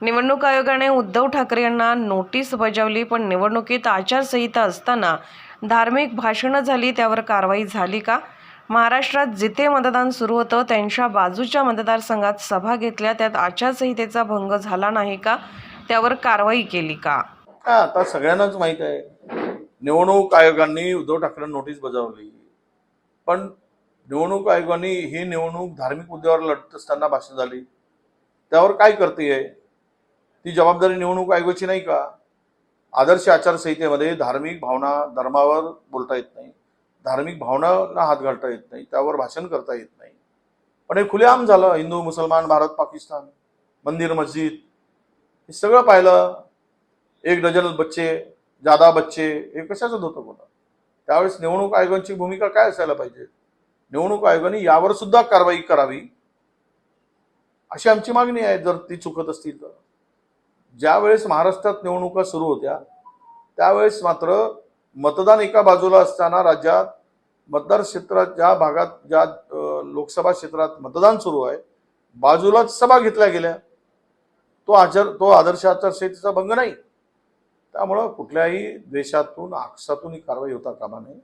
निवडणूक आयोगाने उद्धव ठाकरे यांना नोटीस बजावली, पण निवडणुकीत आचारसंहिता असताना धार्मिक भाषणं झाली, त्यावर कारवाई झाली का? महाराष्ट्रात जिथे मतदान सुरू होतं त्यांच्या बाजूच्या मतदारसंघात सभा घेतल्या, त्यात आचारसंहितेचा भंग झाला नाही का? त्यावर कारवाई केली का? आता सगळ्यांनाच माहित आहे, निवडणूक आयोगाने उद्धव ठाकरे नोटीस बजावली, पण निवडणूक आयोगाने ही निवडणूक धार्मिक मुद्द्यावर लढत असताना भाषण झाली, त्यावर काय करतेय? ती जबाबदारी निवडणूक आयोगाची नाही का? आदर्श आचारसंहितेमध्ये धार्मिक भावना, धर्मावर बोलता येत नाही, धार्मिक भावनांना हात घालता येत नाही, त्यावर भाषण करता येत नाही. पण हे खुलेआम झालं. हिंदू, मुसलमान, भारत, पाकिस्तान, मंदिर, मस्जिद हे सगळं पाहिलं. एक डझन बच्चे, जादा बच्चे, हे कशाचं होतं बोला? त्यावेळेस निवडणूक आयोगाची भूमिका काय असायला पाहिजे? निवडणूक आयोगाने यावर सुद्धा कारवाई करावी अशी आमची मागणी आहे, जर ती चुकत असतील तर. ज्यावेळेस महाराष्ट्रात निवडणुका सुरू होत्या त्यावेळेस मात्र मतदान एका बाजूला असताना राज्यात मतदार क्षेत्रात ज्या भागात ज्या लोकसभा क्षेत्रात मतदान सुरू आहे बाजूलाच सभा घेतल्या गेल्या. तो आदर्श आचारसंहितेचा भंग नाही. त्यामुळं कुठल्याही द्वेषातून, आक्षातून ही कारवाई होता कामा नये.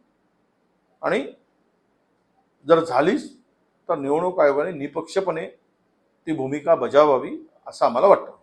आणि जर झालीच तर निवडणूक आयोगाने निपक्षपणे ती भूमिका बजावावी असं आम्हाला वाटतं.